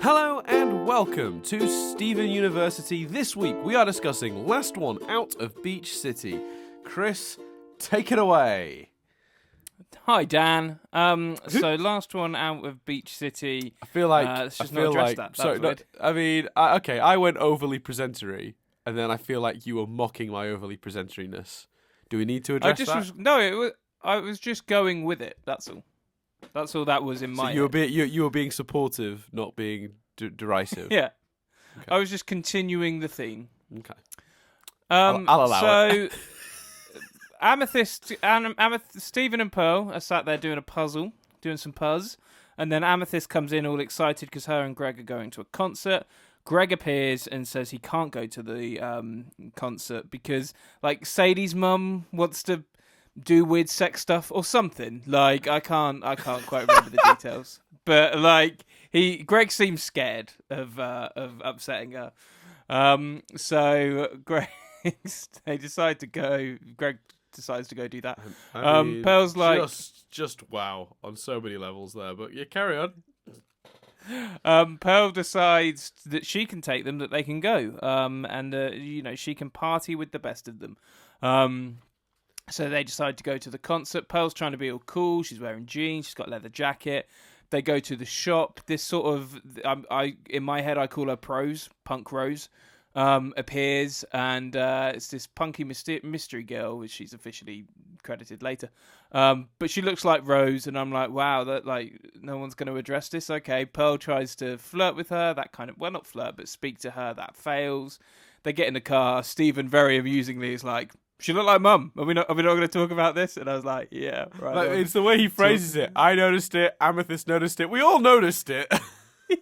Hello and welcome to Stephen University. This week we are discussing Last One Out of Beach City. Chris, take it away. Hi Dan. So Last One Out of Beach City. I feel like let's just not address that. Sorry, no, I mean, I went overly presentery, and then I feel like you were mocking my overly presentaryness. Do we need to address that? I was just going with it. That's all. That's all that was in my. So you were being supportive, not being derisive. Yeah. Okay. I was just continuing the theme. Okay. I'll allow it. Amethyst, Stephen and Pearl are sat there doing some puzz, and then Amethyst comes in all excited because her and Greg are going to a concert. Greg appears and says he can't go to the concert because, like, Sadie's mum wants to do weird sex stuff or something. Like, I can't quite remember the details, but like Greg seems scared of upsetting her. So Greg decides to go do that. I mean, Pearl's like just wow on so many levels there, but yeah, carry on. Pearl decides that she can take them, that they can go, and she can party with the best of them. So they decide to go to the concert. Pearl's trying to be all cool. She's wearing jeans. She's got a leather jacket. They go to the shop. This sort of, in my head, I call her Punk Rose, appears, and it's this punky mystery girl, which she's officially credited later. But she looks like Rose, and I'm like, wow, that like no one's going to address this. Okay, Pearl tries to flirt with her. That kind of, well, not flirt, but speak to her. That fails. They get in the car. Stephen very amusingly is like, she looked like Mum. Are we not going to talk about this? And I was like, yeah, right. Like, it's the way he phrases it. I noticed it. Amethyst noticed it. We all noticed it.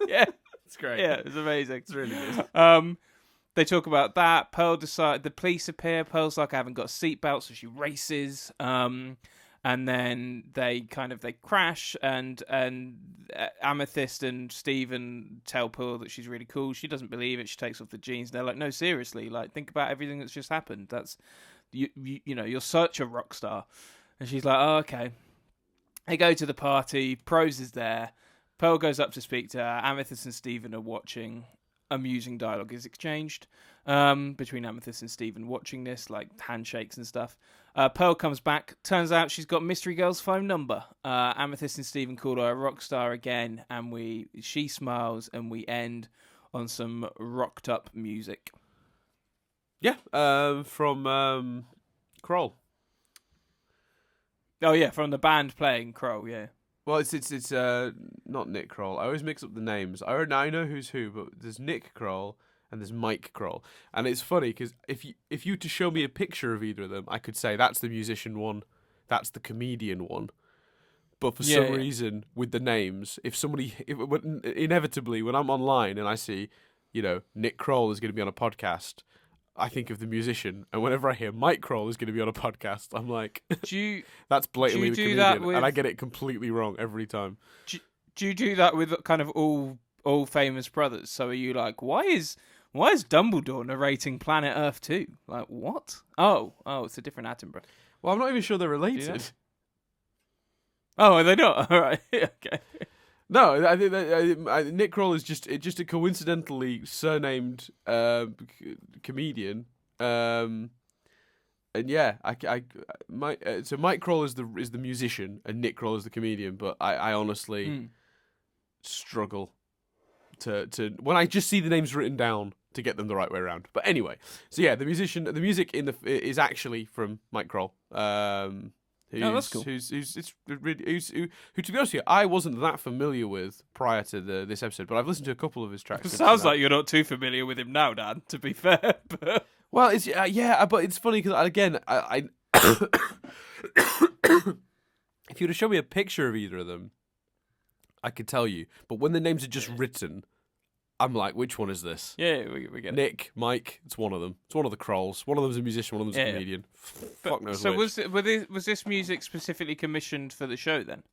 Yeah, it's great. Yeah, it's amazing. It's really good. They talk about that. Pearl the police appear. Pearl's like, I haven't got a seatbelt, so she races. And then they crash, and Amethyst and Stephen tell Pearl that she's really cool. She doesn't believe it. She takes off the jeans. They're like, no, seriously, like, think about everything that's just happened. That's you're such a rock star. And she's like, oh, okay. They go to the party. Prose is there. Pearl goes up to speak to her. Amethyst and Stephen are watching. Amusing dialogue is exchanged between Amethyst and Stephen watching this, like handshakes and stuff. Pearl comes back. Turns out she's got Mystery Girl's phone number. Amethyst and Stephen call her a rock star again, and she smiles, and we end on some rocked up music. Yeah, from Kroll. Oh yeah, from the band playing Kroll. Yeah. Well, it's not Nick Kroll. I always mix up the names. I know who's who, but there's Nick Kroll and there's Mike Kroll, and it's funny because if you were to show me a picture of either of them, I could say that's the musician one, that's the comedian one. But for some reason, with the names, inevitably when I'm online and I see, Nick Kroll is going to be on a podcast, I think of the musician, and whenever I hear Mike Kroll is going to be on a podcast, I'm like, that's blatantly the comedian, and I get it completely wrong every time. Do you do that with kind of all famous brothers? So are you like, why is Dumbledore narrating Planet Earth 2? Like, what? Oh, it's a different Attenborough. Well, I'm not even sure they're related. Oh, are they not? All right, okay. No, I think Nick Kroll is just a coincidentally surnamed comedian, and yeah, so Mike Kroll is the musician and Nick Kroll is the comedian. But I honestly struggle to when I just see the names written down to get them the right way around. But anyway, so yeah, the music is actually from Mike Kroll. That's cool. Who, to be honest with you, I wasn't that familiar with prior to this episode, but I've listened to a couple of his tracks. It sounds like you're not too familiar with him now, Dan, to be fair. But... Well, it's but it's funny because, again, I if you were to show me a picture of either of them, I could tell you. But when the names are just written, I'm like, which one is this? Yeah, we get it. Nick, Mike, it's one of them. It's one of the Krolls. One of them's a musician, one of them's a comedian. Fuck knows which. So was this music specifically commissioned for the show then?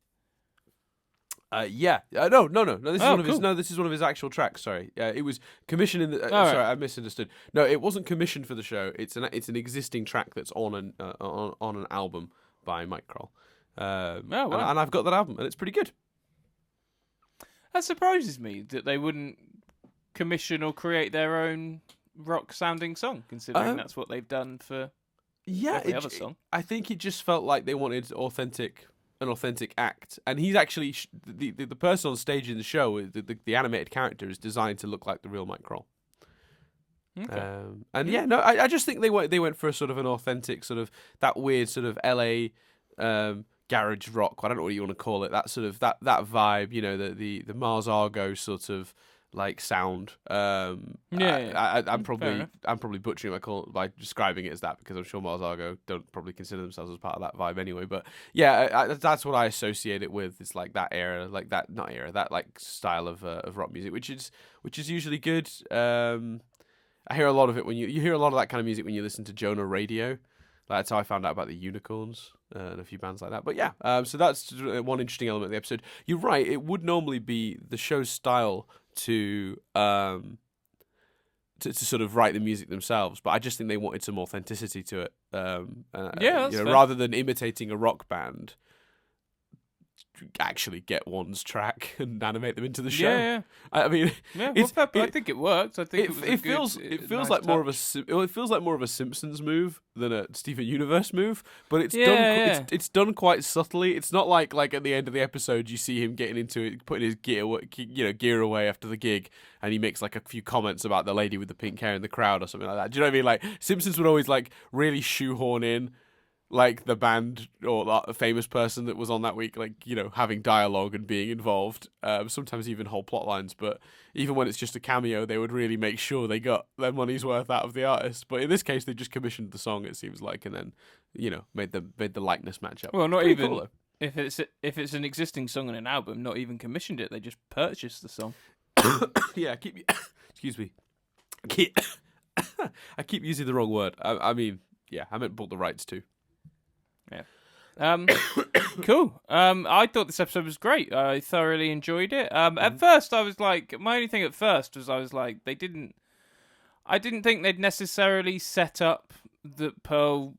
Yeah. No. This is one of his. No, this is one of his actual tracks. Sorry. It was commissioned in the. Sorry, right. I misunderstood. No, it wasn't commissioned for the show. It's an existing track that's on an album by Mike Kroll. And I've got that album, and it's pretty good. That surprises me that they wouldn't commission or create their own rock-sounding song, considering that's what they've done for every other song. I think it just felt like they wanted an authentic act, and he's actually the person on stage in the show, the animated character, is designed to look like the real Mike Kroll. Okay. I just think they went for a sort of an authentic sort of that weird sort of LA garage rock. I don't know what you want to call it. That sort of that vibe, you know, the Mars Argo sort of like sound. I'm probably butchering by describing it as that, because I'm sure Mars Argo don't probably consider themselves as part of that vibe anyway. But yeah, that's what I associate it with. It's like that era, like that not era, that like style of rock music, which is usually good. I hear a lot of it when you hear a lot of that kind of music when you listen to Jonah Radio. That's how I found out about the Unicorns and a few bands like that. But yeah, so that's one interesting element of the episode. You're right; it would normally be the show's style to sort of write the music themselves, but I just think they wanted some authenticity to it. Rather than imitating a rock band, actually get one's track and animate them into the show. Yeah. I mean, I think it worked. I think it feels nice like touch. It feels like more of a Simpsons move than a Steven Universe move, but it's it's done quite subtly. It's not like at the end of the episode you see him getting into it, putting his gear away after the gig, and he makes like a few comments about the lady with the pink hair in the crowd or something like that. Do you know what I mean? Like Simpsons would always like really shoehorn in like the band or the famous person that was on that week, like, you know, having dialogue and being involved, sometimes even whole plot lines. But even when it's just a cameo, they would really make sure they got their money's worth out of the artist. But in this case, they just commissioned the song, it seems like, and then, you know, made the likeness match up. Well, not Pretty even cool, if it's an existing song on an album, not even commissioned it. They just purchased the song. Yeah, excuse me. I keep using the wrong word. I mean, yeah, I meant bought the rights to. Yeah. Cool. I thought this episode was great. I thoroughly enjoyed it. At first, I was like, my only thing at first was I was like, I didn't think they'd necessarily set up that Pearl,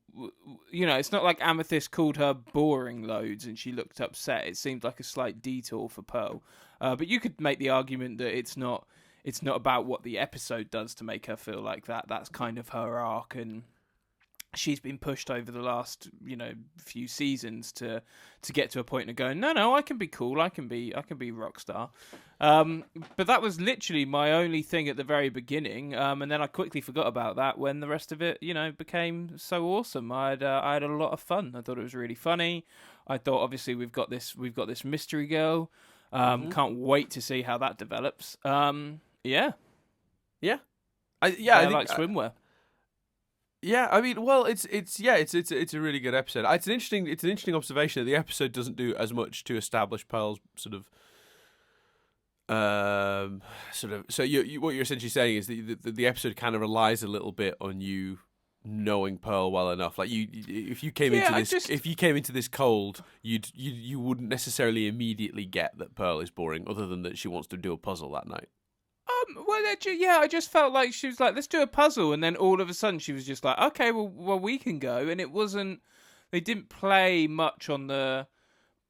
you know, it's not like Amethyst called her boring loads and she looked upset. It seemed like a slight detour for Pearl. But you could make the argument that it's not about what the episode does to make her feel like that. That's kind of her arc, and she's been pushed over the last, you know, few seasons to get to a point of going, no, I can be cool, I can be rock star. But that was literally my only thing at the very beginning, and then I quickly forgot about that when the rest of it, you know, became so awesome. I had a lot of fun. I thought it was really funny. I thought obviously we've got this mystery girl. Can't wait to see how that develops. I like swimwear. Yeah, I mean, well, it's a really good episode. It's an interesting observation that the episode doesn't do as much to establish Pearl's sort of. So what you're essentially saying is the episode kind of relies a little bit on you knowing Pearl well enough. Like if you came into this cold, you wouldn't necessarily immediately get that Pearl is boring, other than that she wants to do a puzzle that night. I just felt like she was like, let's do a puzzle, and then all of a sudden she was just like, okay, well we can go, and it wasn't. They didn't play much on the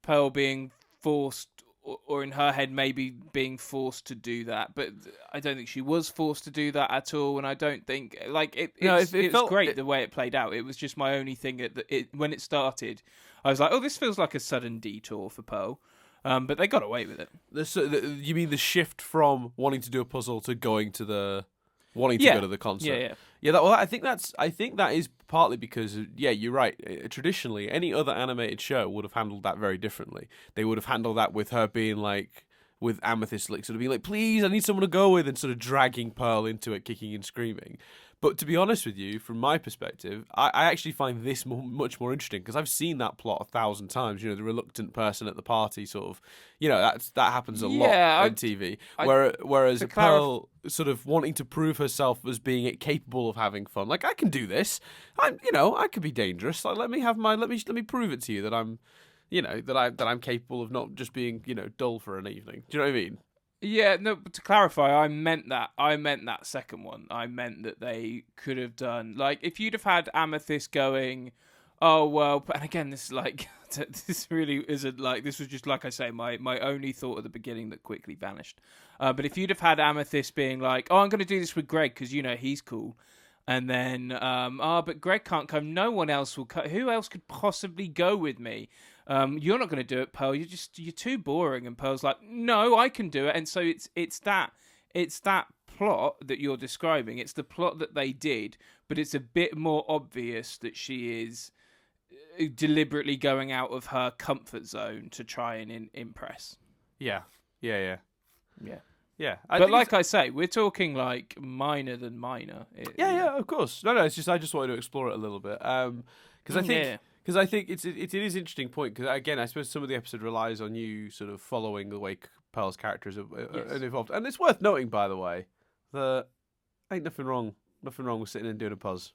Pearl being forced, or in her head maybe being forced to do that, but I don't think she was forced to do that at all, and I don't think it was great the way it played out. It was just my only thing when it started. I was like, oh, this feels like a sudden detour for Pearl. But they got away with it. You mean the shift from wanting to do a puzzle to wanting to go to the concert? Yeah. I think that is partly because you're right. Traditionally, any other animated show would have handled that very differently. They would have handled that with her being like, with Amethyst, like sort of being like, please, I need someone to go with, and sort of dragging Pearl into it, kicking and screaming. But to be honest with you, from my perspective, I actually find this much more interesting, because I've seen that plot 1,000 times. You know, the reluctant person at the party, sort of. You know, that happens a lot on TV. Whereas Pearl sort of wanting to prove herself as being capable of having fun. Like, I can do this. I could be dangerous. Like, let me prove it to you that I'm, you know, that I'm capable of not just being, you know, dull for an evening. Do you know what I mean? Yeah, no, but to clarify, I meant that second one. I meant that they could have done, like, if you'd have had Amethyst going, Oh well, and again, this is like this really isn't like this was just like I say, my only thought at the beginning that quickly vanished. But if you'd have had Amethyst being like, "Oh, I'm going to do this with Greg because he's cool," and then but Greg can't come. No one else will. Who else could possibly go with me? You're not going to do it, Pearl. You're too boring. And Pearl's like, "No, I can do it." And so it's that plot that you're describing. It's the plot that they did, but it's a bit more obvious that she is deliberately going out of her comfort zone to try and impress. Yeah. But like I say, we're talking like minor than minor. Yeah, of course. No, it's just I just wanted to explore it a little bit because I think it is an interesting point because again, I suppose some of the episode relies on you sort of following the way Pearl's characters are evolved, and it's worth noting, by the way, that ain't nothing wrong with sitting and doing a pause,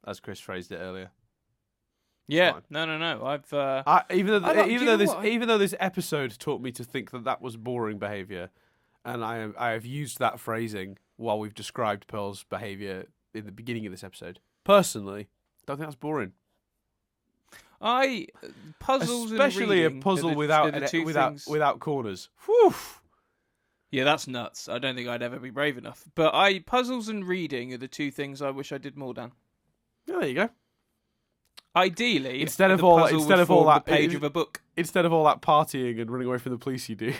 as Chris phrased it earlier. Yeah, no. Even though this episode taught me to think that was boring behavior, and I have used that phrasing while we've described Pearl's behavior in the beginning of this episode. Personally, don't think that's boring. Puzzles, especially and reading a puzzle without corners. Whew. Yeah, that's nuts. I don't think I'd ever be brave enough. But puzzles and reading are the two things I wish I did more, Dan. Oh, there you go. Ideally, instead of all that page of a book, instead of all that partying and running away from the police, you do.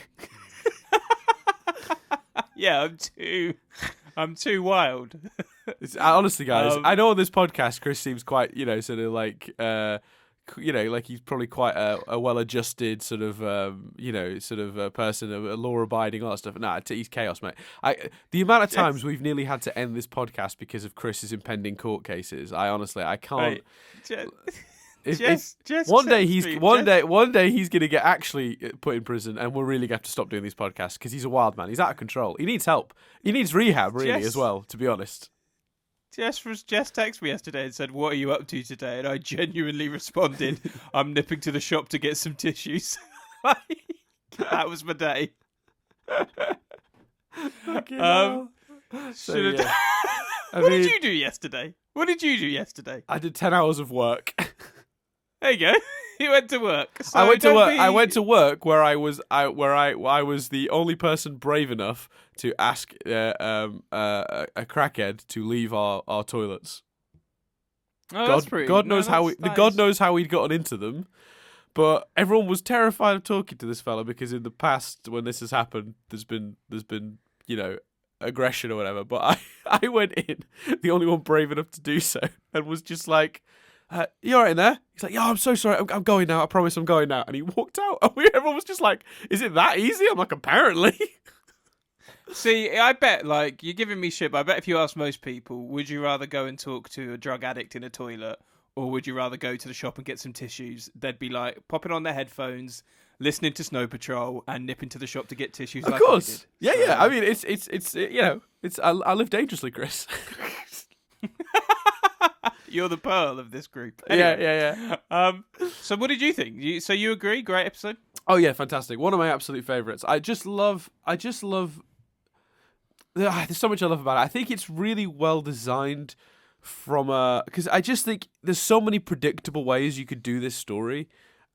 Yeah, I'm too wild. Honestly, guys, I know on this podcast, Chris seems quite, sort of like, like he's probably quite a well-adjusted sort of, a person, a law-abiding, all that stuff. Nah, he's chaos, mate. The amount of times we've nearly had to end this podcast because of Chris's impending court cases, I can't. One day he's gonna get actually put in prison, and we'll really have to stop doing these podcasts because he's a wild man. He's out of control. He needs help. He needs rehab, really, as well. To be honest. Jess texted me yesterday and said, "What are you up to today?" And I genuinely responded, "I'm nipping to the shop to get some tissues." That was my day. What did you do yesterday? I did 10 hours of work. There you go. You went to work. So I went to work where I was the only person brave enough to ask a crackhead to leave our toilets. Oh, that's pretty. God knows how he'd gotten into them, but everyone was terrified of talking to this fella because in the past when this has happened, there's been aggression or whatever. But I went in, the only one brave enough to do so, and was just like, "You all right in there?" He's like, "Yeah, I'm so sorry. I'm going now. I promise I'm going now." And he walked out. And everyone was just like, "Is it that easy?" I'm like, "Apparently." See, I bet, like, you're giving me shit, but I bet if you ask most people, would you rather go and talk to a drug addict in a toilet, or would you rather go to the shop and get some tissues? They'd be like, popping on their headphones, listening to Snow Patrol, and nipping to the shop to get tissues. Of course. I did. Yeah. I mean, it's I live dangerously, Chris. You're the Pearl of this group. Anyway, yeah. So what did you think? So you agree? Great episode? Oh yeah, fantastic. One of my absolute favourites. I just love there's so much I love about it. I think it's really well designed because I just think there's so many predictable ways you could do this story,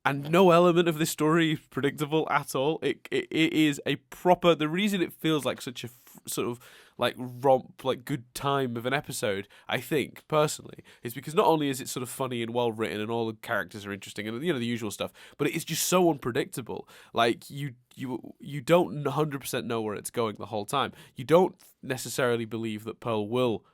and no element of this story is predictable at all. It is a proper. The reason it feels like such a sort of like romp, like good time of an episode, I think personally, is because not only is it sort of funny and well written and all the characters are interesting and the usual stuff, but it is just so unpredictable. Like you don't 100% know where it's going the whole time. You don't necessarily believe that Pearl will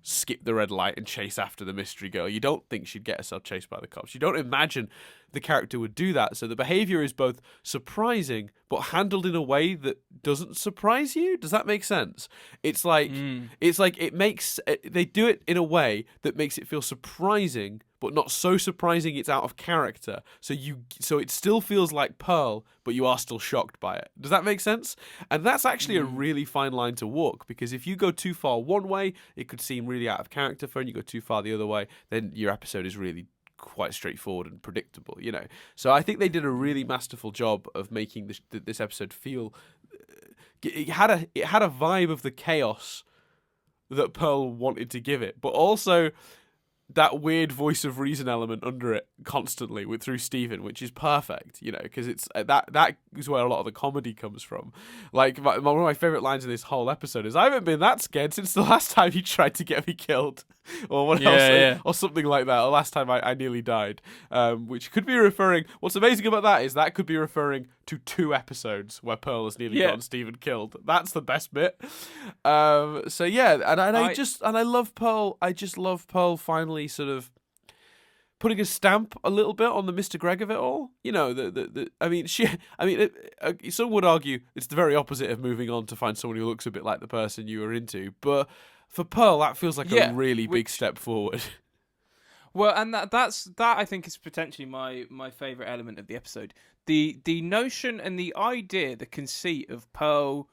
skip the red light and chase after the mystery girl. You don't think she'd get herself chased by the cops. You don't imagine the character would do that. So the behavior is both surprising, but handled in a way that doesn't surprise you. Does that make sense? It's like, they do it in a way that makes it feel surprising, but not so surprising it's out of character. So it still feels like Pearl, but you are still shocked by it. Does that make sense? And that's actually a really fine line to walk, because if you go too far one way, it could seem really out of character for, and you go too far the other way, then your episode is really quite straightforward and predictable, So I think they did a really masterful job of making this episode feel. It had a vibe of the chaos that Pearl wanted to give it, but also that weird voice of reason element under it constantly through Stephen, which is perfect, because it's that is where a lot of the comedy comes from. Like one of my favorite lines in this whole episode is, "I haven't been that scared since the last time you tried to get me killed," or what else, or something like that. Or last time I nearly died, which could be referring. What's amazing about that is that could be referring to 2 episodes where Pearl has nearly gotten Stephen killed. That's the best bit. So yeah, and I love Pearl. I just love Pearl finally sort of putting a stamp a little bit on the Mr. Greg of it all. Some would argue it's the very opposite of moving on to find someone who looks a bit like the person you were into. But for Pearl, that feels like a really big step forward. Well, and that I think is potentially my favourite element of the episode. The notion and the idea, the conceit of Pearl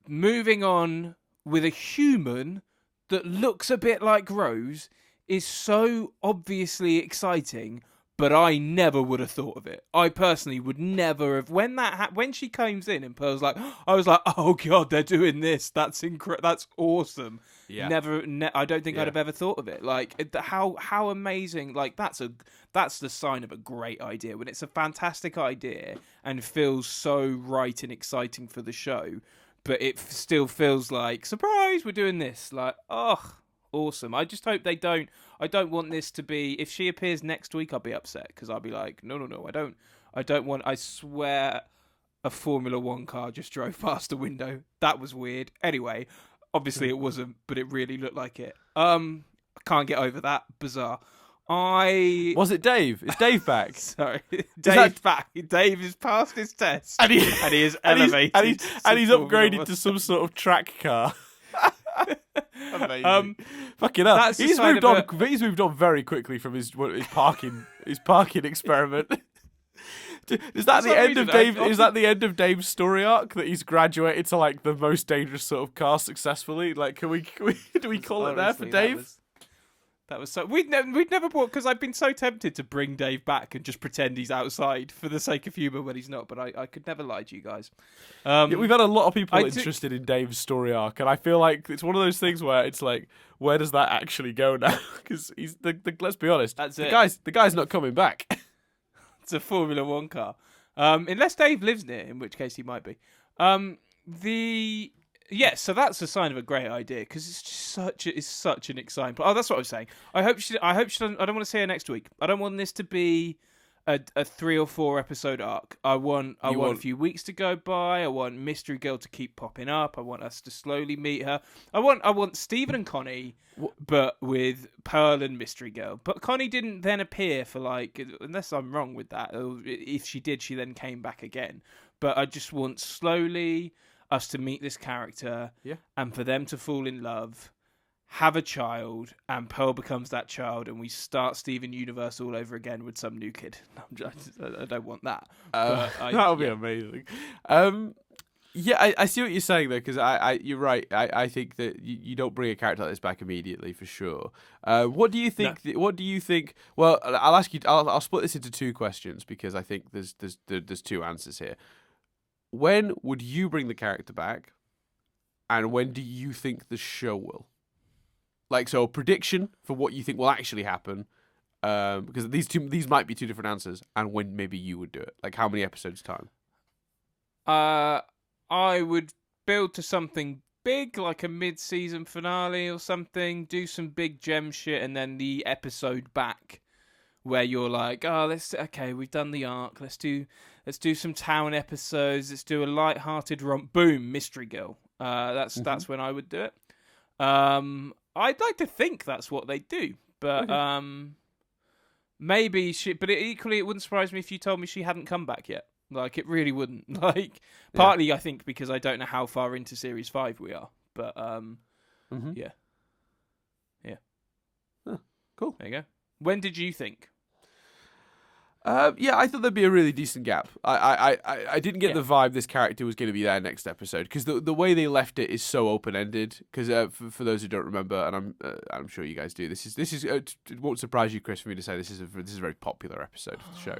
moving on with a human that looks a bit like Rose is so obviously exciting, but I never would have thought of it. I personally would never have. When she comes in and Pearl's like, I was like, oh god, they're doing this. That's That's awesome. Yeah. I don't think I'd have ever thought of it. Like how amazing. Like that's the sign of a great idea, when it's a fantastic idea and feels so right and exciting for the show, but it still feels like, surprise, we're doing this. Like, oh, awesome. I just hope they don't. I don't want this to be, if she appears next week, I'll be upset, because I'll be like, no, I don't want, I swear a Formula 1 car just drove past the window. That was weird. Anyway, obviously it wasn't, but it really looked like it. I can't get over that. Bizarre. Was it Dave? Is Dave back? Sorry. Dave's back. Dave has passed his test. And he is elevated. And he's upgraded to some sort of track car. Amazing. Fucking hell. He's moved on very quickly from his parking experiment. Is that the end of Dave? Is that the end of Dave's story arc, that he's graduated to like the most dangerous sort of car successfully? Like, do we call it there for Dave? That was so we'd never brought, because I've been so tempted to bring Dave back and just pretend he's outside for the sake of humour when he's not, but I could never lie to you guys. We've had a lot of people interested in Dave's story arc, and I feel like it's one of those things where it's like, where does that actually go now? Because he's let's be honest, the guy's not coming back. It's a Formula 1 car, unless Dave lives near, in which case he might be. So that's a sign of a great idea, because it's just such an exciting. Oh, that's what I was saying. I hope she. I don't want to see her next week. I don't want this to be a 3 or 4 episode arc. I want a few weeks to go by. I want Mystery Girl to keep popping up. I want us to slowly meet her. I want Stephen and Connie, but with Pearl and Mystery Girl. But Connie didn't then appear for, like, unless I'm wrong with that. If she did, she then came back again. But I just want slowly us to meet this character, and for them to fall in love, have a child, and Pearl becomes that child, and we start Steven Universe all over again with some new kid. I don't want that. That would be amazing. I see what you're saying though, because you're right. I think that you don't bring a character like this back immediately, for sure. What do you think? No. What do you think? Well, I'll ask you. I'll split this into 2 questions, because I think there's 2 answers here. When would you bring the character back, and when do you think the show will? Like, so a prediction for what you think will actually happen, because these might be 2 different answers, and when maybe you would do it. Like, how many episodes time? I would build to something big, like a mid-season finale or something. Do some big gem shit, and then the episode back, where you're like, we've done the arc. Let's do some town episodes. Let's do a light-hearted romp. Boom, Mystery Girl. That's when I would do it. I'd like to think that's what they do, but maybe she. But equally, it wouldn't surprise me if you told me she hadn't come back yet. Like, it really wouldn't. Like, partly I think because I don't know how far into series 5 we are, but yeah. Oh, cool. There you go. When did you think? I thought there'd be a really decent gap. I didn't get the vibe this character was going to be there next episode, because the way they left it is so open ended. Because for those who don't remember, and I'm sure you guys do, this is it won't surprise you, Chris, for me to say this is a very popular episode of the show.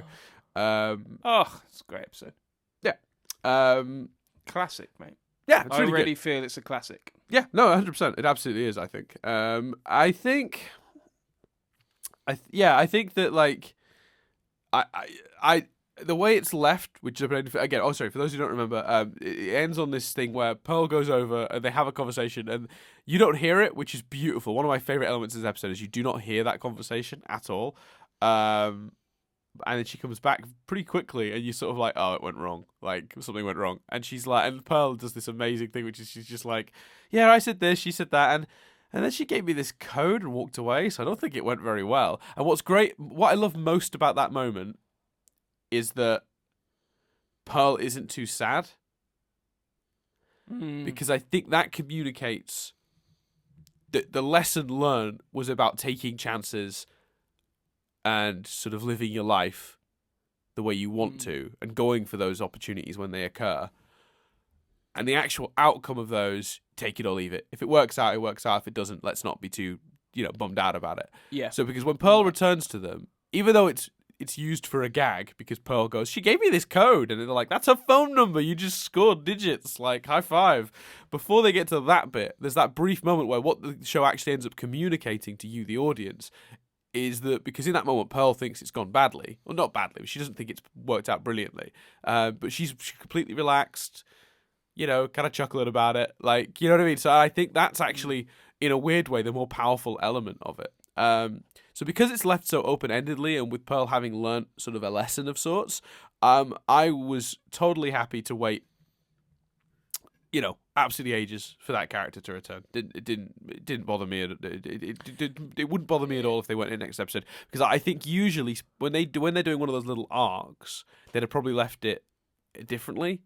It's a great episode. Yeah. Classic, mate. Yeah, it's I really already good. feel it's a classic. Yeah, no, 100%. It absolutely is. I think. I think that like I the way it's left, which again, oh sorry, for those who don't remember, it ends on this thing where Pearl goes over and they have a conversation, and you don't hear it, which is beautiful. One of my favorite elements of this episode is you do not hear that conversation at all. And then she comes back pretty quickly, and you sort of like, oh, it went wrong. Like, something went wrong. And she's like, and Pearl does this amazing thing, which is she's just like, yeah, I said this, she said that, and then she gave me this code and walked away, so I don't think it went very well. And what's great, what I love most about that moment is that Pearl isn't too sad. Because I think that communicates that the lesson learned was about taking chances and sort of living your life the way you want to and going for those opportunities when they occur. And the actual outcome of those, take it or leave it. If it works out, it works out. If it doesn't, let's not be too, bummed out about it. Yeah. So because when Pearl returns to them, even though it's used for a gag, because Pearl goes, she gave me this code, and they're like, that's her phone number, you just scored digits, like, high five. Before they get to that bit, there's that brief moment where what the show actually ends up communicating to you, the audience, is that because in that moment Pearl thinks it's gone badly. Well, not badly, but she doesn't think it's worked out brilliantly. But she's completely relaxed, kind of chuckling about it. Like, you know what I mean? So I think that's actually, in a weird way, the more powerful element of it. So because it's left so open-endedly, and with Pearl having learnt sort of a lesson of sorts, I was totally happy to wait, absolutely ages for that character to return. It didn't bother me. It wouldn't bother me at all if they went in next episode, because I think usually when they're doing one of those little arcs, they'd have probably left it differently.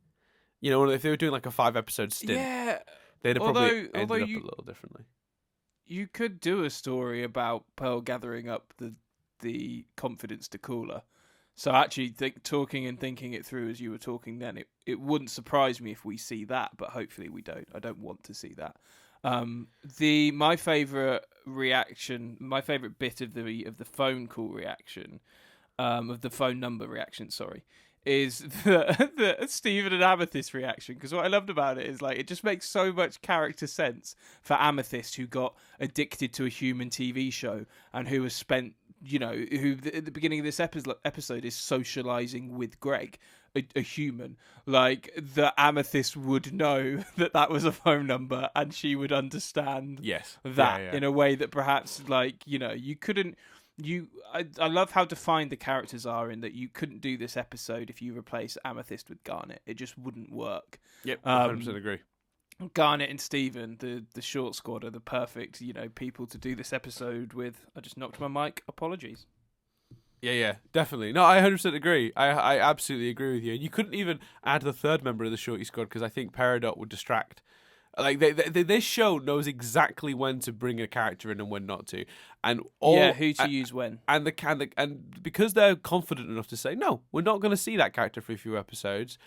If they were doing like a 5-episode stint, they'd have probably ended up a little differently. You could do a story about Pearl gathering up the confidence to call her. So actually, talking and thinking it through as you were talking then, it wouldn't surprise me if we see that, but hopefully we don't. I don't want to see that. My favourite reaction, my favourite bit of the phone call reaction, of the phone number reaction, sorry, is the Stephen and Amethyst reaction. Because what I loved about it is, like, it just makes so much character sense for Amethyst, who got addicted to a human TV show and who has spent, who at the beginning of this episode is socializing with Greg, a human. Like, the Amethyst would know that was a phone number, and she would understand that in a way that perhaps, like, you couldn't. I love how defined the characters are, in that you couldn't do this episode if you replace Amethyst with Garnet. It just wouldn't work. Yep, 100% agree. Garnet and Steven, the short squad, are the perfect, people to do this episode with. I just knocked my mic. Apologies. Yeah, definitely. No, I 100% agree. I absolutely agree with you. And you couldn't even add the third member of the Shorty squad, because I think Peridot would distract. Like, this show knows exactly when to bring a character in and when not to, and who to use when, and because they're confident enough to say, no, we're not going to see that character for a few episodes.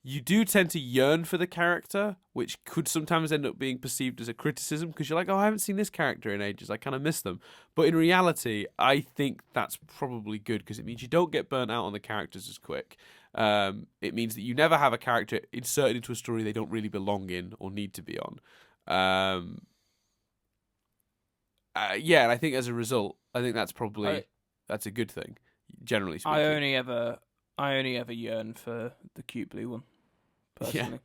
You do tend to yearn for the character, which could sometimes end up being perceived as a criticism, because you're like, oh, I haven't seen this character in ages, I kind of miss them. But in reality, I think that's probably good, because it means you don't get burnt out on the characters as quick. It means that you never have a character inserted into a story they don't really belong in or need to be on. And I think as a result, I think that's probably that's a good thing, generally speaking. I only ever yearn for the cute blue one, personally. Yeah.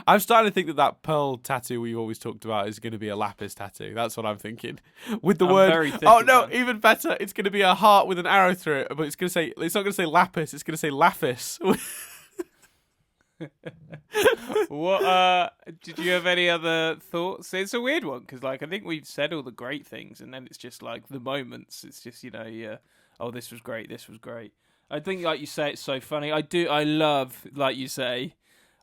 I'm starting to think that Pearl tattoo we've always talked about is going to be a lapis tattoo. That's what I'm thinking. With the word, oh no, even better, it's going to be a heart with an arrow through it, but it's not going to say lapis, it's going to say laphis. What? Did you have any other thoughts? It's a weird one, because, like, I think we've said all the great things, and then it's just like the moments. It's just, oh, this was great, this was great. I think, like you say, it's so funny. I love, like you say,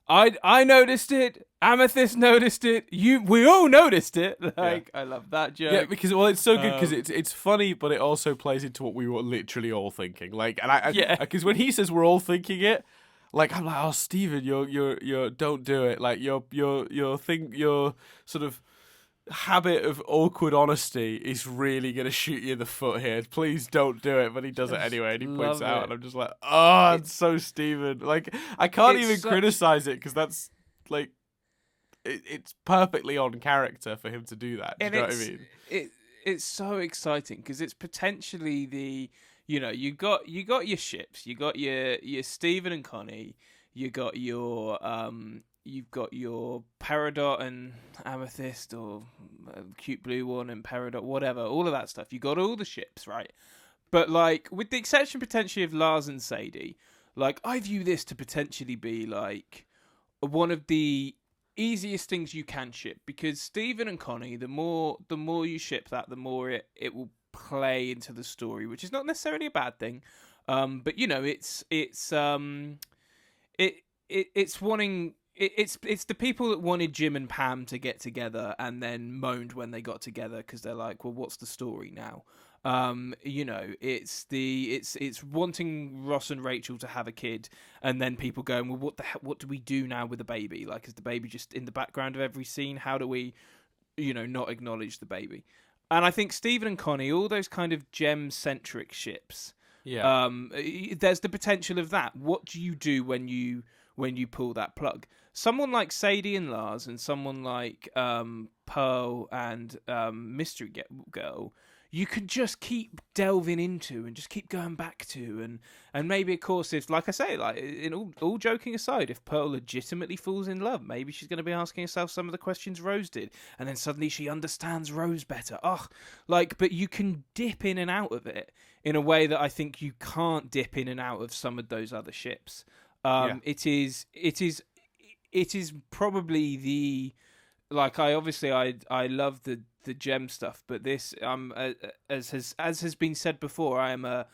I noticed it. Amethyst noticed it. We all noticed it. Like, I love that joke. Yeah, because it's so good, because it's funny, but it also plays into what we were literally all thinking. Like, and because when he says we're all thinking it, like, I'm like, oh, Steven, you're don't do it. Like, your sort of habit of awkward honesty is really gonna shoot you in the foot here. Please don't do it. But he does it anyway, and he points it out, and I'm just like, oh, it's so Steven. Like, I can't even criticize it, because that's like, it's perfectly on character for him to do that. Do you know what I mean? it's so exciting because it's potentially the, you got your ships, you got your Stephen and Connie, you got your you've got your Peridot and Amethyst, or Cute Blue One and Peridot, whatever, all of that stuff. You got all the ships, right? But like, with the exception potentially of Lars and Sadie, like I view this to potentially be like one of the easiest things you can ship, because Stephen and Connie, the more you ship that, the more it will play into the story, which is not necessarily a bad thing. But it's wanting. It's the people that wanted Jim and Pam to get together and then moaned when they got together because they're like, well, what's the story now? It's wanting Ross and Rachel to have a kid, and then people going, well, what do we do now with the baby? Like, is the baby just in the background of every scene? How do we, not acknowledge the baby? And I think Stephen and Connie, all those kind of gem-centric ships, there's the potential of that. What do you do when you pull that plug? Someone like Sadie and Lars, and someone like Pearl and Mystery Girl, you could just keep delving into and just keep going back to, and maybe, of course, if, like I say, like, in all joking aside, if Pearl legitimately falls in love, maybe she's going to be asking herself some of the questions Rose did, and then suddenly she understands Rose better. But you can dip in and out of it in a way that I think you can't dip in and out of some of those other ships. It is probably the, like, I love the gem stuff, but this, as has been said before, I'm a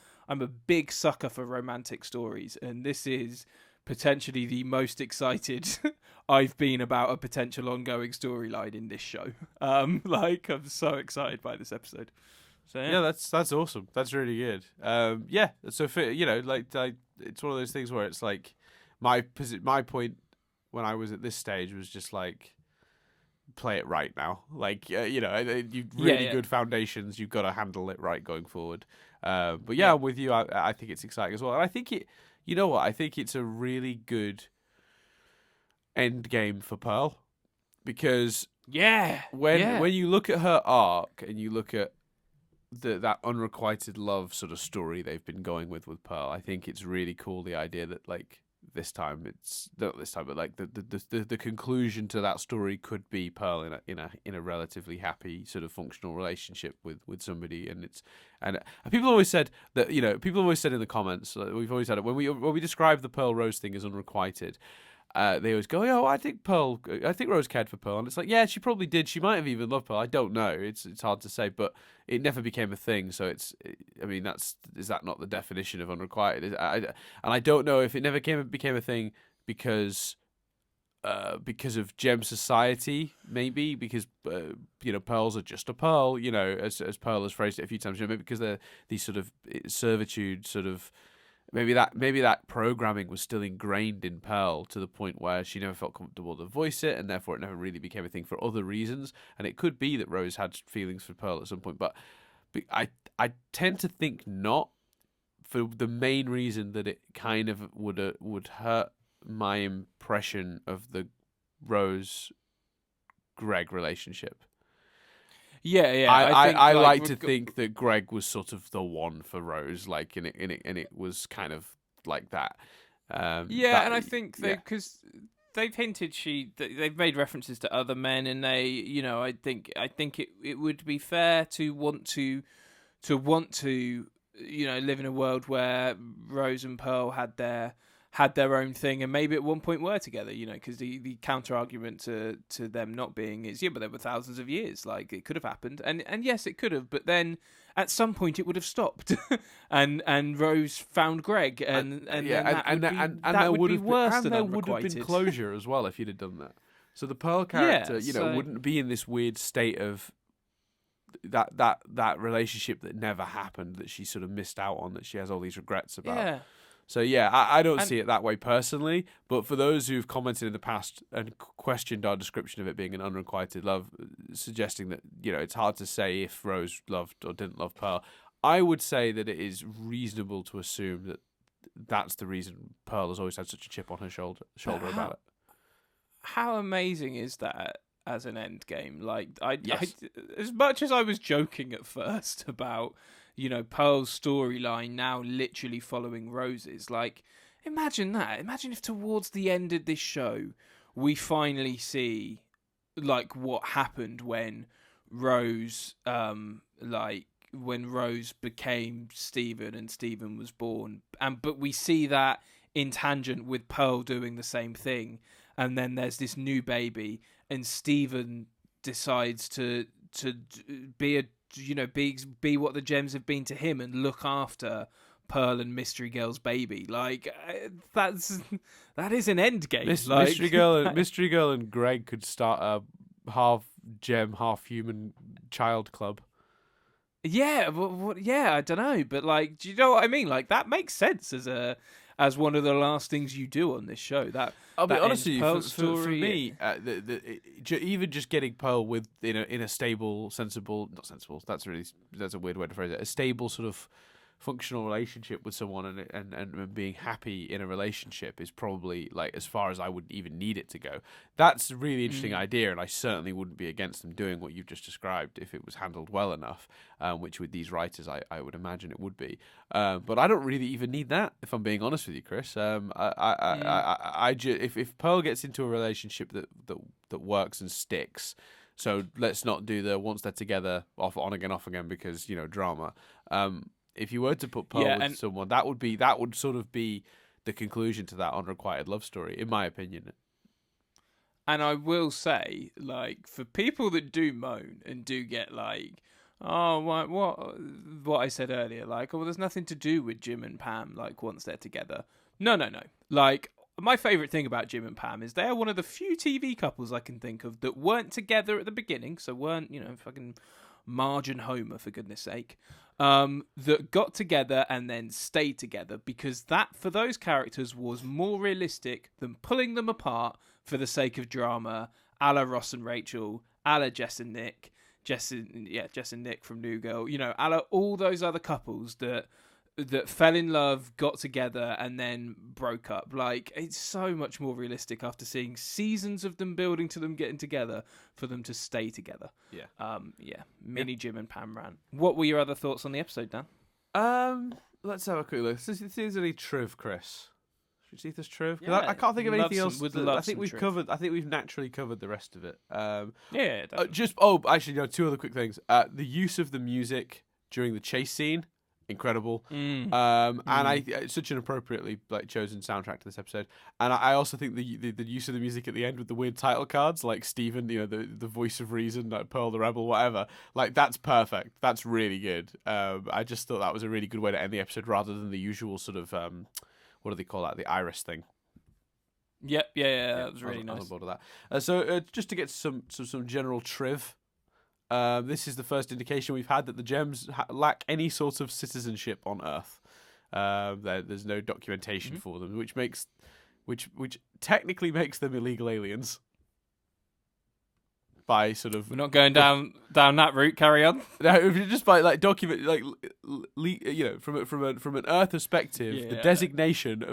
big sucker for romantic stories, and this is potentially the most excited I've been about a potential ongoing storyline in this show. I'm so excited by this episode. So yeah, that's awesome. That's really good. So for, it's one of those things where it's like my point when I was at this stage was just like, play it right now. Like, you've really good foundations. You've got to handle it right going forward. But I'm with you. I think it's exciting as well. And I think I think it's a really good end game for Pearl, because when you look at her arc and you look at that unrequited love sort of story they've been going with Pearl, I think it's really cool, the idea that, like, this time it's not this time, but like the conclusion to that story could be Pearl in a relatively happy sort of functional relationship with somebody, and people always said that, people always said in the comments, we've always had it when we describe the Pearl Rose thing as unrequited. They always go, oh, I think Rose cared for Pearl, and it's like, yeah, she probably did. She might have even loved Pearl. I don't know. It's hard to say, but it never became a thing. So is that not the definition of unrequited? And I don't know if it never became a thing because of gem society, maybe because pearls are just a pearl, as Pearl has phrased it a few times, maybe because they're these sort of servitude sort of. Maybe that programming was still ingrained in Pearl to the point where she never felt comfortable to voice it, and therefore it never really became a thing for other reasons. And it could be that Rose had feelings for Pearl at some point, but I tend to think not, for the main reason that it kind of would hurt my impression of the Rose-Greg relationship. Yeah. I like to think that Greg was sort of the one for Rose, like, and it was kind of like that. And I think because they've hinted they've made references to other men, and they, I think it would be fair to want to live in a world where Rose and Pearl had their own thing, and maybe at one point were together, because the counter argument to them not being is, but there were thousands of years, like, it could have happened, and yes, it could have, but then at some point it would have stopped, and Rose found Greg, and that would be worse than unrequited. There would have been closure as well if you'd have done that. So the Pearl character, wouldn't be in this weird state of that relationship that never happened, that she sort of missed out on, that she has all these regrets about. Yeah. So I don't see it that way personally, but for those who've commented in the past and questioned our description of it being an unrequited love, suggesting that, it's hard to say if Rose loved or didn't love Pearl, I would say that it is reasonable to assume that that's the reason Pearl has always had such a chip on her shoulder about it. How amazing is that? as an end game. Like Yes. as much as I was joking at first about, Pearl's storyline now literally following Rose's, like, imagine that. Imagine if towards the end of this show we finally see like what happened when Rose when Rose became Stephen and Stephen was born, but we see that in tangent with Pearl doing the same thing, and then there's this new baby, and Stephen decides to be be what the gems have been to him and look after Pearl and Mystery Girl's baby. Like, that is an end game. Mystery Girl and Greg could start a half gem, half human child club. Yeah, I don't know, but like, do you know what I mean? Like, that makes sense as one of the last things you do on this show. I'll be honest with you, for me, even just getting Pearl with in a stable, not sensible. That's a weird way to phrase it. A stable sort of functional relationship with someone and being happy in a relationship is probably like as far as I would even need it to go. That's a really interesting idea, and I certainly wouldn't be against them doing what you've just described if it was handled well enough, which with these writers I would imagine it would be. But I don't really even need that, if I'm being honest with you, Chris. If Pearl gets into a relationship that works and sticks, so let's not do the once they're together on again because drama. If you were to put Pearl with someone, that would sort of be the conclusion to that unrequited love story, in my opinion. And I will say, like, for people that do moan and do get like, oh, what I said earlier, like, oh, there's nothing to do with Jim and Pam, like, once they're together. No. Like, my favourite thing about Jim and Pam is they are one of the few TV couples I can think of that weren't together at the beginning, so weren't, fucking Marge and Homer, for goodness sake, that got together and then stayed together, because that, for those characters, was more realistic than pulling them apart for the sake of drama, a la Ross and Rachel, a la Jess and Nick from New Girl, a la all those other couples that fell in love, got together, and then broke up. Like, it's so much more realistic after seeing seasons of them building to them getting together for them to stay together. Mini Jim and Pam rant. What were your other thoughts on the episode, Dan? Let's have a quick look. Is there any triv, Chris? Should we see if there's triv? Yeah, I can't think of anything else. I think we've triv. covered. I think we've naturally covered the rest of it. Definitely. Actually, two other quick things. The use of the music during the chase scene. Incredible, and it's such an appropriately chosen soundtrack to this episode. And I also think the use of the music at the end with the weird title cards, like Stephen, the voice of reason, like Pearl the Rebel, whatever. Like, that's perfect. That's really good. I just thought that was a really good way to end the episode, rather than the usual sort of what do they call that? The iris thing. Yep, yeah, that was really nice. I was on board with that. So just to get some general triv. This is the first indication we've had that the gems lack any sort of citizenship on Earth. There's no documentation for them, which technically makes them illegal aliens. By sort of, we're not going down that route. Carry on. No, just by document, from an Earth perspective, the designation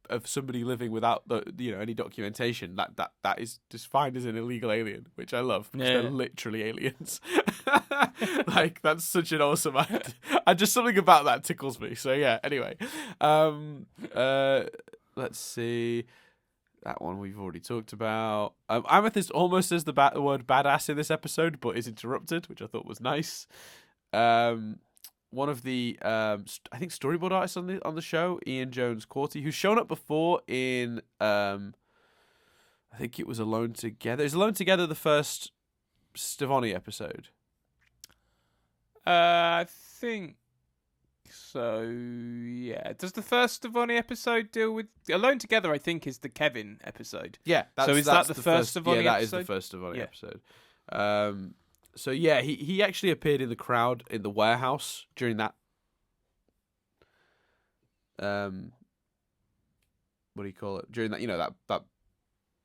of somebody living without any documentation, that is just fine as an illegal alien, which I love, because they're literally aliens. Like, that's such an awesome idea. And just something about that tickles me. So yeah, anyway, let's see. That one we've already talked about. Amethyst almost says the word badass in this episode, but is interrupted, which I thought was nice. One of the I think storyboard artists on the show, Ian Jones-Corti, who's shown up before in I think it was Alone Together. Is Alone Together the first Stevonnie episode? I think so. Yeah. Does the first Stevonnie episode deal with Alone Together? I think is the Kevin episode. Yeah. Is that the first Stevonnie episode? Yeah, that is the first Stevonnie episode. So yeah, he actually appeared in the crowd in the warehouse during that. What do you call it? During that that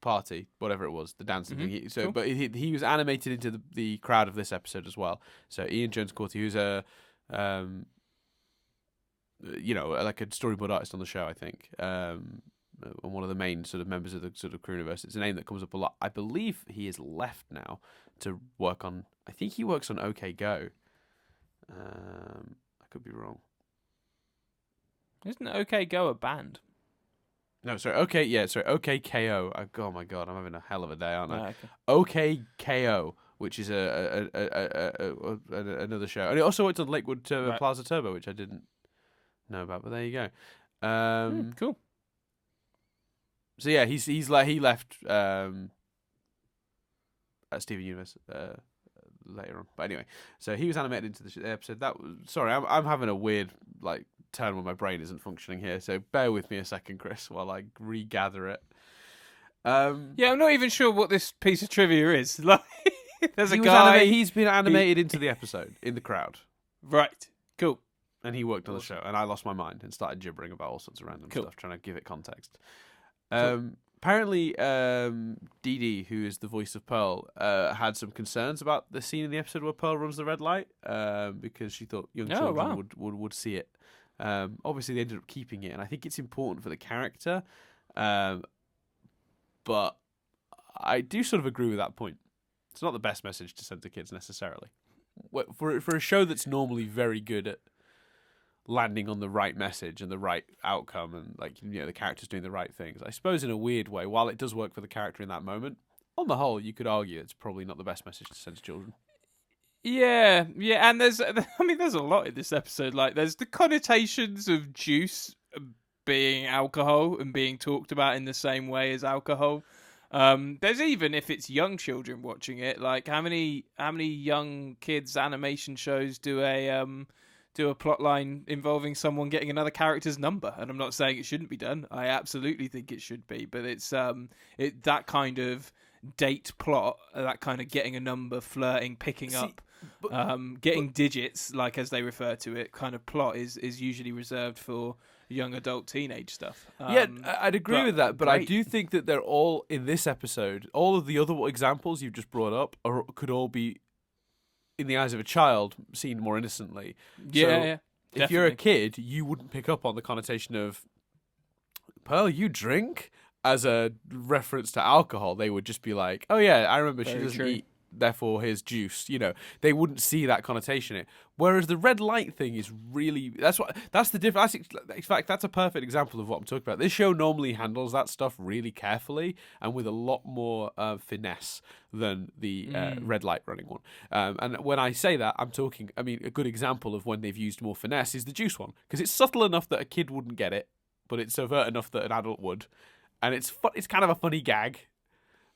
party, whatever it was, the dancing thing. Cool. But he was animated into the crowd of this episode as well. So Ian Jones-Corti, who's a like a storyboard artist on the show, I think. and one of the main sort of members of the sort of crew universe. It's a name that comes up a lot. I believe he is left now to work on. I think he works on OK Go. I could be wrong. Isn't OK Go a band? No, sorry. OK, yeah, sorry. OKKO. Oh my god, I'm having a hell of a day, aren't I? Oh, okay. OKKO, which is another show, and it also worked on Lakewood Plaza Turbo, which I didn't know about. But there you go. Cool. So yeah, he left at Steven Universe later on. But anyway, so he was animated into the episode. I'm having a weird turn when my brain isn't functioning here. So bear with me a second, Chris, while I regather it. Yeah, I'm not even sure what this piece of trivia is. Like, there's a He guy. He's been animated into the episode in the crowd. Right. Cool. And he worked on the show, and I lost my mind and started gibbering about all sorts of random stuff, trying to give it context. Apparently, Dee Dee, who is the voice of Pearl, had some concerns about the scene in the episode where Pearl runs the red light, because she thought young children would see it. Obviously, they ended up keeping it, and I think it's important for the character. But I do sort of agree with that point. It's not the best message to send to kids necessarily. For a show that's normally very good at landing on the right message and the right outcome, and the character's doing the right things, I suppose in a weird way, while it does work for the character in that moment, on the whole, you could argue it's probably not the best message to send to children. Yeah, and there's a lot in this episode. Like, there's the connotations of juice being alcohol and being talked about in the same way as alcohol. There's even, if it's young children watching it, like how many young kids animation shows do a plot line involving someone getting another character's number? And I'm not saying it shouldn't be done. I absolutely think it should be, but it's that kind of date plot, that kind of getting a number, flirting, picking up, getting digits, like as they refer to it, kind of plot is usually reserved for young adult teenage stuff. I'd agree with that, but I do think that they're all in this episode. All of the other examples you've just brought up could all be, in the eyes of a child, seen more innocently. Yeah. If you're a kid, you wouldn't pick up on the connotation of Pearl, you drink, as a reference to alcohol. They would just be like, oh yeah, I remember she doesn't eat, therefore here's juice. They wouldn't see that connotation in it. Whereas the red light thing is really, that's the difference. In fact, that's a perfect example of what I'm talking about. This show normally handles that stuff really carefully and with a lot more finesse than the red light running one. And when I say that, a good example of when they've used more finesse is the juice one, because it's subtle enough that a kid wouldn't get it, but it's overt enough that an adult would. And it's kind of a funny gag,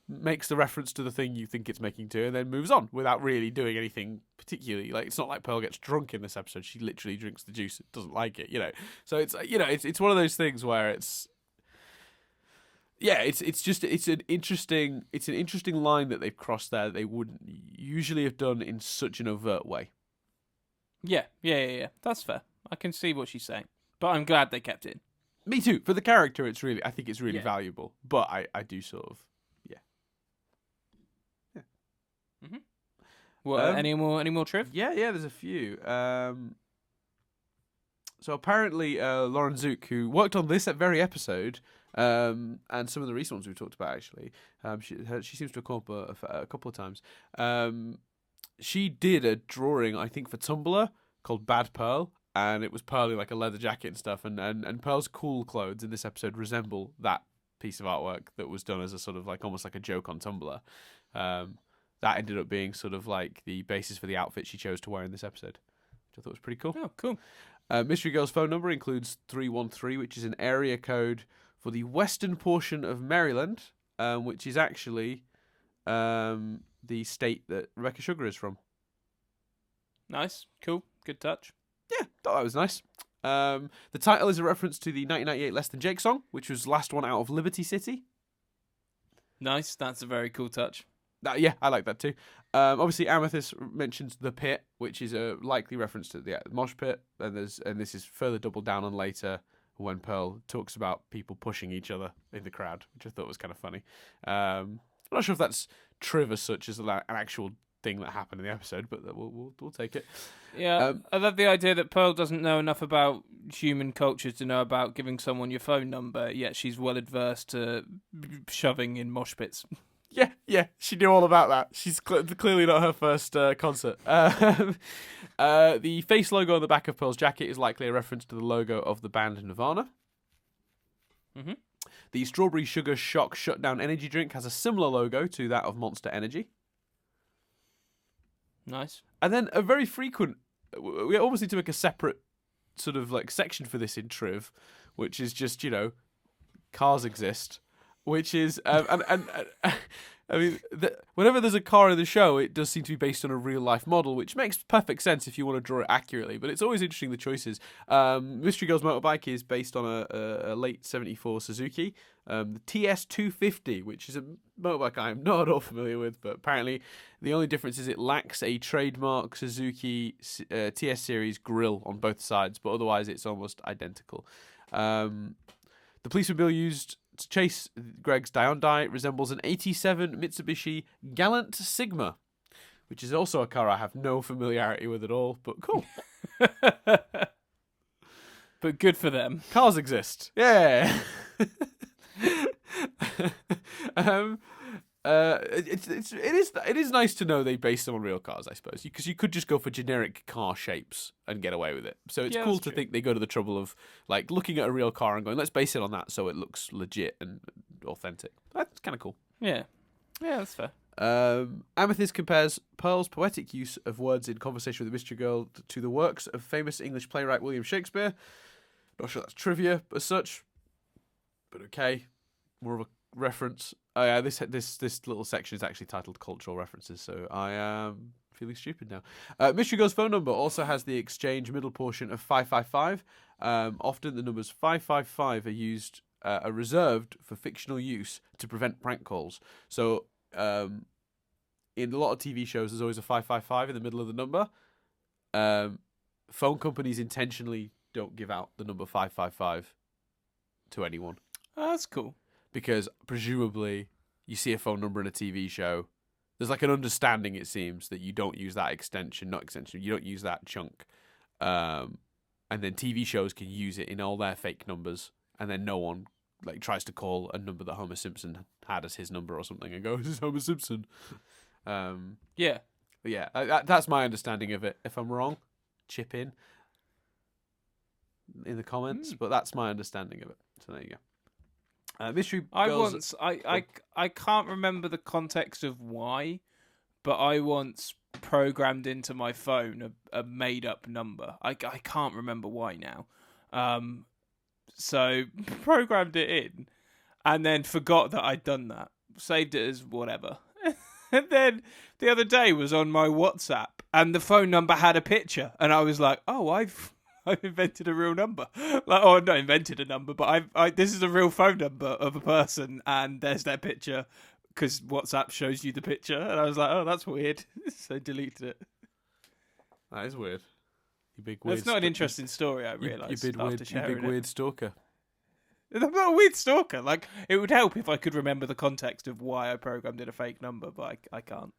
makes the reference to the thing you think it's making to, and then moves on without really doing anything particularly. Like, it's not like Pearl gets drunk in this episode. She literally drinks the juice. It doesn't like it, So it's it's one of those things where it's an interesting line that they've crossed there that they wouldn't usually have done in such an overt way. Yeah. That's fair. I can see what she's saying, but I'm glad they kept it. Me too. For the character, I think it's really valuable. But I do sort of, yeah. Mm-hmm. Well, any more triv? Yeah. There's a few. So apparently, Lauren ZUIKE, who worked on this very episode, and some of the recent ones we talked about actually, she seems to have come up a couple of times. She did a drawing, I think, for Tumblr called Bad Pearl. And it was Pearl in like a leather jacket and stuff, and Pearl's cool clothes in this episode resemble that piece of artwork that was done as a sort of almost like a joke on Tumblr. That ended up being sort of like the basis for the outfit she chose to wear in this episode, which I thought was pretty cool. Oh, cool. Mystery Girl's phone number includes 313, which is an area code for the western portion of Maryland, which is actually the state that Rebecca Sugar is from. Nice, cool, good touch. Yeah, thought that was nice. The title is a reference to the 1998 Less Than Jake song, which was last one out of Liberty City. Nice, that's a very cool touch. Yeah, I like that too. Obviously, Amethyst mentions the pit, which is a likely reference to the mosh pit, and this is further doubled down on later when Pearl talks about people pushing each other in the crowd, which I thought was kind of funny. I'm not sure if that's triv as such as an actual thing that happened in the episode, but we'll take it. Yeah, I love the idea that Pearl doesn't know enough about human culture to know about giving someone your phone number, yet she's well adverse to shoving in mosh pits. Yeah, she knew all about that. She's clearly not her first concert. The face logo on the back of Pearl's jacket is likely a reference to the logo of the band Nirvana. Mm-hmm. The Strawberry Sugar Shock Shutdown energy drink has a similar logo to that of Monster Energy. Nice. And then a very frequent... We almost need to make a separate sort of like section for this in Triv, which is just, cars exist. Which is, I mean, whenever there's a car in the show, it does seem to be based on a real life model, which makes perfect sense if you want to draw it accurately. But it's always interesting, the choices. Mystery Girl's motorbike is based on a late '74 Suzuki, the TS250, which is a motorbike I am not at all familiar with. But apparently, the only difference is it lacks a trademark Suzuki TS series grille on both sides, but otherwise it's almost identical. The policeman used to chase Greg's Hyundai resembles an 87 Mitsubishi Galant Sigma, which is also a car I have no familiarity with at all, but cool. But good for them. Cars exist. Yeah. It is nice to know they base them on real cars, I suppose, because you could just go for generic car shapes and get away with it. So it's cool to think they go to the trouble of like looking at a real car and going, let's base it on that so it looks legit and authentic. That's kind of cool. Yeah, that's fair. Amethyst compares Pearl's poetic use of words in conversation with the Mystery Girl to the works of famous English playwright William Shakespeare. Not sure that's trivia as such, but okay, more of a reference. Oh yeah, this little section is actually titled Cultural References, so I am feeling stupid now. Mystery Girl's phone number also has the exchange middle portion of 555. Often the numbers 555 are reserved for fictional use to prevent prank calls. So in a lot of TV shows, there's always a 555 in the middle of the number. Phone companies intentionally don't give out the number 555 to anyone. Oh, that's cool. Because presumably you see a phone number in a TV show, there's like an understanding, it seems, that you don't use that you don't use that chunk. And then TV shows can use it in all their fake numbers, and then no one like tries to call a number that Homer Simpson had as his number or something and go, "This is Homer Simpson." Yeah. But yeah, that's my understanding of it. If I'm wrong, chip in the comments, but that's my understanding of it. So there you go. Mystery Girls. I can't remember the context of why, but I once programmed into my phone a made up number. I can't remember why now. So programmed it in, and then forgot that I'd done that. Saved it as whatever. And then the other day was on my WhatsApp, and the phone number had a picture, and I was like, "Oh, I've invented a real number." Like, oh, not invented a number, but this is a real phone number of a person, and there's their picture because WhatsApp shows you the picture. And I was like, "Oh, that's weird." So deleted it. That is weird. You big weird. That's not an interesting story. I realised you big weird stalker. I'm not a weird stalker. Like, it would help if I could remember the context of why I programmed in a fake number, but I can't.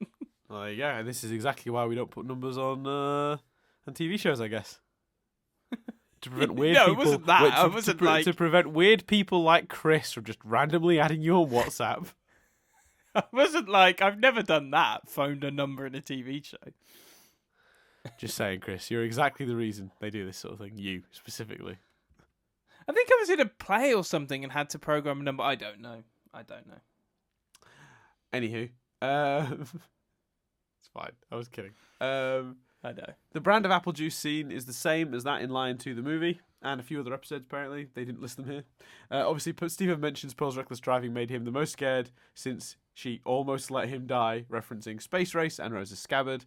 Yeah, this is exactly why we don't put numbers on TV shows, I guess. To prevent weird people. No, it wasn't that. To prevent weird people like Chris from just randomly adding you on WhatsApp. I wasn't like, I've never done that. Phoned a number in a TV show. Just saying, Chris, you're exactly the reason they do this sort of thing. You specifically. I think I was in a play or something and had to program a number. I don't know. Anywho, it's fine. I was kidding. I know. The brand of apple juice scene is the same as that in Lion 2, the movie, and a few other episodes, apparently. They didn't list them here. Obviously, Stephen mentions Pearl's reckless driving made him the most scared since she almost let him die, referencing Space Race and Rose's Scabbard.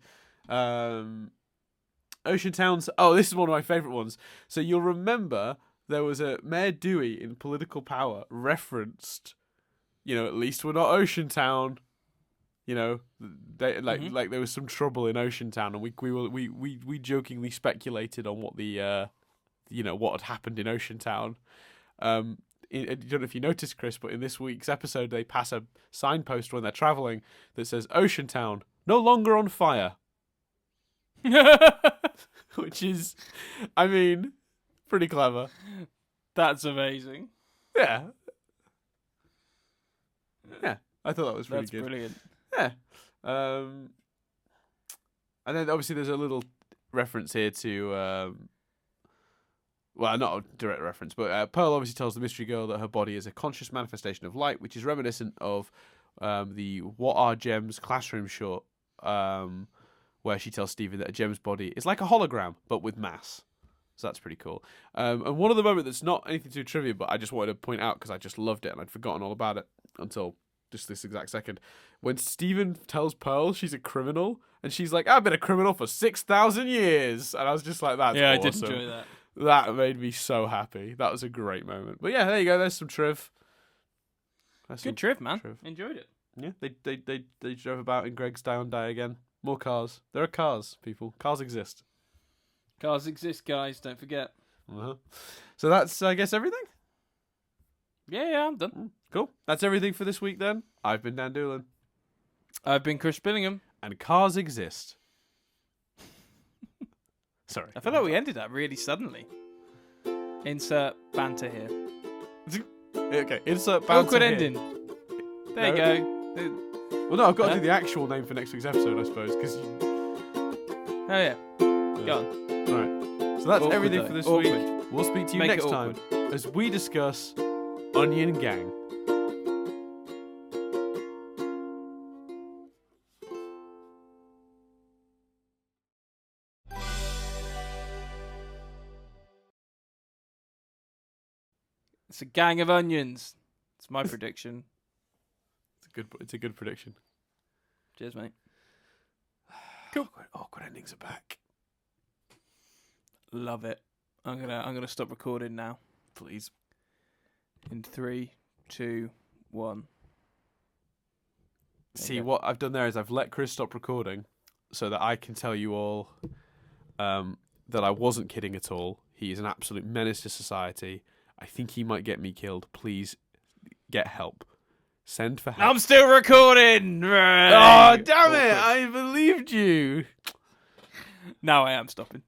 Ocean Towns. Oh, this is one of my favourite ones. So you'll remember there was a Mayor Dewey in Political Power referenced, at least we're not Ocean Town. They like there was some trouble in Ocean Town, and we jokingly speculated on what the what had happened in Ocean Town. I don't know if you noticed, Chris, but in this week's episode they pass a signpost when they're traveling that says Ocean Town, no longer on fire. Which is, I mean, pretty clever. That's amazing. Yeah. Yeah, I thought that was pretty That's good. brilliant. Yeah. And then obviously there's a little reference here to, well, not a direct reference, but Pearl obviously tells the mystery girl that her body is a conscious manifestation of light, which is reminiscent of the What Are Gems classroom short, where she tells Stephen that a gem's body is like a hologram, but with mass. So that's pretty cool. And one of the moments that's not anything to do with trivia, but I just wanted to point out because I just loved it and I'd forgotten all about it until just this exact second. When Stephen tells Pearl she's a criminal, and she's like, I've been a criminal for 6,000 years. And I was just like, that's awesome. I did enjoy that. That made me so happy. That was a great moment. But yeah, there you go. There's some triv. Good triv, man. Enjoyed it. Yeah, they drove about in Greg's Hyundai again. More cars. There are cars, people. Cars exist. Cars exist, guys. Don't forget. Uh-huh. So that's, I guess, everything? Yeah, I'm done. Cool. That's everything for this week, then. I've been Dan Doolan. I've been Chris Billingham. And cars exist. Sorry. I feel like we ended that really suddenly. Insert banter here. Okay, insert banter Awkward here. ending. There you go. Well, no, I've got to do the actual name for next week's episode, I suppose, because... Oh, yeah. Go on. All right. So that's Awkward everything though. for this Awkward. week. We'll speak to you Make it next time as we discuss Onion Gang. It's a gang of onions. It's my prediction. It's a good prediction. Cheers, mate. Cool. Awkward endings are back. Love it. I'm gonna stop recording now. Please. In 3, 2, 1. See, what I've done there is I've let Chris stop recording so that I can tell you all that I wasn't kidding at all. He is an absolute menace to society. I think he might get me killed. Please get help. Send for help. I'm still recording! Oh, damn it! I believed you. Now I am stopping.